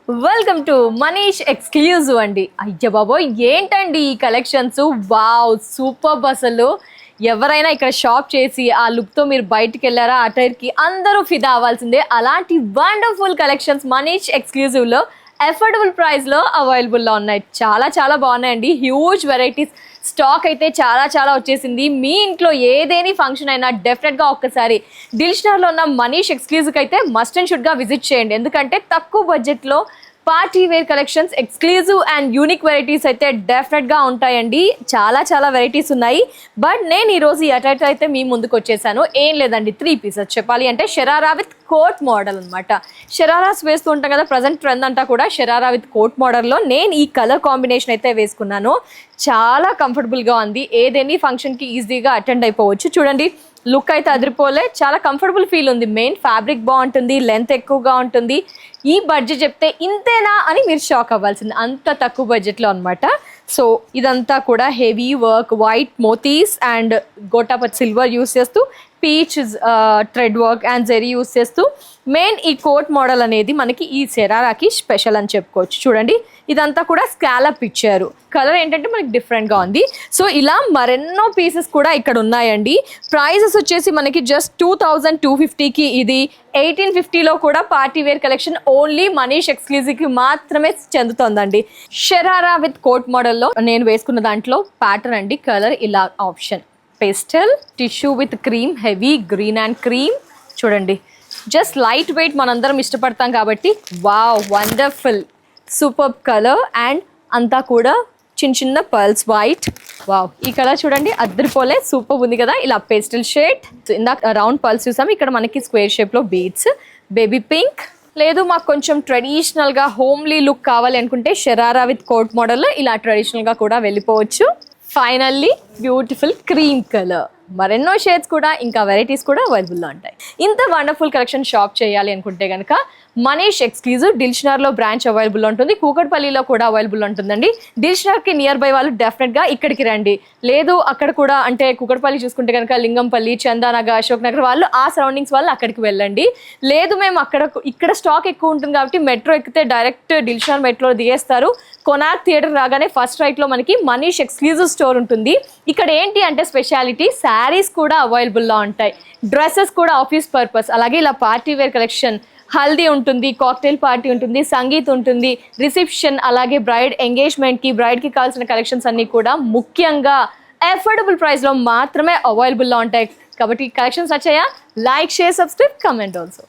Welcome to Manish exclusive అండి. అయ్య బాబోయ్, ఏంటండి ఈ కలెక్షన్స్! Wow, super! అసలు ఎవరైనా ఇక్కడ షాప్ చేసి ఆ లుక్తో మీరు బయటికి వెళ్ళారా, అటైర్కి అందరూ ఫిదా అవ్వాల్సిందే. అలాంటి వండర్ఫుల్ కలెక్షన్స్ మనీష్ ఎక్స్క్లూజివ్లో అఫోర్డబుల్ ప్రైస్లో అవైలబుల్లో ఉన్నాయి. చాలా చాలా బాగున్నాయండి. హ్యూజ్ వెరైటీస్ స్టాక్ అయితే చాలా వచ్చేసింది. మీ ఇంట్లో ఏదేని ఫంక్షన్ అయినా డెఫినెట్గా ఒక్కసారి దిల్షనర్లో ఉన్న మనీష్ ఎక్స్క్లూజివ్కి అయితే మస్ట్ అండ్ షుడ్గా విజిట్ చేయండి. ఎందుకంటే తక్కువ బడ్జెట్లో party wear collections, exclusive and unique varieties అయితే డెఫినెట్గా ఉంటాయండి. చాలా వెరైటీస్ ఉన్నాయి. బట్ నేను ఈరోజు ఈ అటైట్ అయితే మీ ముందుకు వచ్చేసాను. ఏం లేదండి, 3 పీసెస్ చెప్పాలి అంటే షరారా విత్ కోట్ మోడల్ అనమాట. షరారాస్ వేస్తూ ఉంటాం కదా, ప్రజెంట్ ట్రెండ్ అంతా కూడా షరారా విత్ కోట్ మోడల్లో నేను ఈ కలర్ కాంబినేషన్ అయితే వేసుకున్నాను. చాలా కంఫర్టబుల్గా ఉంది. ఏదేని ఫంక్షన్కి ఈజీగా అటెండ్ అయిపోవచ్చు. చూడండి, లుక్ అయితే అదిరిపోలే, చాలా కంఫర్టబుల్ ఫీల్ ఉంది. మెయిన్ ఫ్యాబ్రిక్ బాగుంటుంది, లెంత్ ఎక్కువగా ఉంటుంది. ఈ బడ్జెట్ చెప్తే ఇంతేనా అని మీరు షాక్ అవ్వాల్సింది, అంత తక్కువ బడ్జెట్లో అనమాట. సో ఇదంతా కూడా హెవీ వర్క్, వైట్ మోతీస్ అండ్ గోటాపత్ సిల్వర్ యూస్ చేస్తూ, peach thread work and zari use చేస్తూ మెయిన్ ఈ కోట్ మోడల్ అనేది మనకి ఈ షరారాకి స్పెషల్ అని చెప్పుకోవచ్చు. చూడండి, ఇదంతా కూడా స్కాలప్ ఇచ్చారు. కలర్ ఏంటంటే మనకి డిఫరెంట్గా ఉంది. సో ఇలా మరెన్నో పీసెస్ కూడా ఇక్కడ ఉన్నాయండి. ప్రైజెస్ వచ్చేసి మనకి జస్ట్ 2250కి ఇది 1850లో కూడా party wear collection only Manish ఎక్స్క్లూజివ్కి మాత్రమే చెందుతుందండి. షరారా విత్ కోట్ మోడల్లో నేను వేసుకున్న దాంట్లో ప్యాటర్న్ అండి. కలర్ ఇలా option pastel tissue with cream, heavy green and cream. చూడండి, జస్ట్ లైట్ వెయిట్ మనందరం ఇష్టపడతాం కాబట్టి wow, wonderful super colour. And అంతా కూడా చిన్న పర్ల్స్ వైట్. వావ్, ఈ కలర్ చూడండి, అద్దరిపోలే, సూపర్ ఉంది కదా. ఇలా పేస్టల్ షేడ్, ఇందాక రౌండ్ పర్ల్స్ చూసాం, ఇక్కడ మనకి స్క్వేర్ షేప్లో బీడ్స్. Baby pink. లేదు మాకు కొంచెం ట్రెడిషనల్గా హోమ్లీ లుక్ కావాలి అనుకుంటే షరారా విత్ కోట్ మోడల్లో ఇలా ట్రెడిషనల్గా కూడా వెళ్ళిపోవచ్చు. Finally beautiful cream colour. మరెన్నో షేడ్స్ కూడా, ఇంకా వెరైటీస్ కూడా అవైలబుల్లో ఉంటాయి. ఇంత వండర్ఫుల్ కలెక్షన్ షాప్ చేయాలి అనుకుంటే కనుక మనీష్ ఎక్స్క్లూజివ్ దిల్షనర్లో బ్రాంచ్ అవైలబుల్ ఉంటుంది, కూకట్పల్లిలో కూడా అవైలబుల్ ఉంటుందండి. దిల్షనర్కి నియర్ బై వాళ్ళు డెఫినెట్గా ఇక్కడికి రండి. లేదు అక్కడ కూడా అంటే కూకట్పల్లి చూసుకుంటే కనుక లింగంపల్లి, చందానగర్, అశోక్ నగర్ వాళ్ళు ఆ సరౌండింగ్స్ వాళ్ళు అక్కడికి వెళ్ళండి. లేదు మేము ఇక్కడ స్టాక్ ఎక్కువ ఉంటుంది కాబట్టి మెట్రో ఎక్కితే డైరెక్ట్ దిల్షనర్ మెట్రో దిగేస్తారు. కొనార్క్ థియేటర్ రాగానే ఫస్ట్ రైట్లో మనకి మనీష్ ఎక్స్క్లూజివ్ స్టోర్ ఉంటుంది. ఇక్కడ ఏంటి అంటే స్పెషాలిటీ, శారీస్ కూడా అవైలబుల్లో ఉంటాయి, డ్రెస్సెస్ కూడా ఆఫీస్ పర్పస్, అలాగే ఇలా పార్టీ వేర్ కలెక్షన్, హల్దీ ఉంటుంది, కాక్టైల్ పార్టీ ఉంటుంది, సంగీత్ ఉంటుంది, రిసెప్షన్, అలాగే బ్రైడ్ ఎంగేజ్మెంట్కి, బ్రైడ్కి కావాల్సిన కలెక్షన్స్ అన్నీ కూడా ముఖ్యంగా అఫోర్డబుల్ ప్రైస్లో మాత్రమే అవైలబుల్లో ఉంటాయి. కాబట్టి కలెక్షన్స్ నచ్చాయా? Like, share, subscribe, comment also.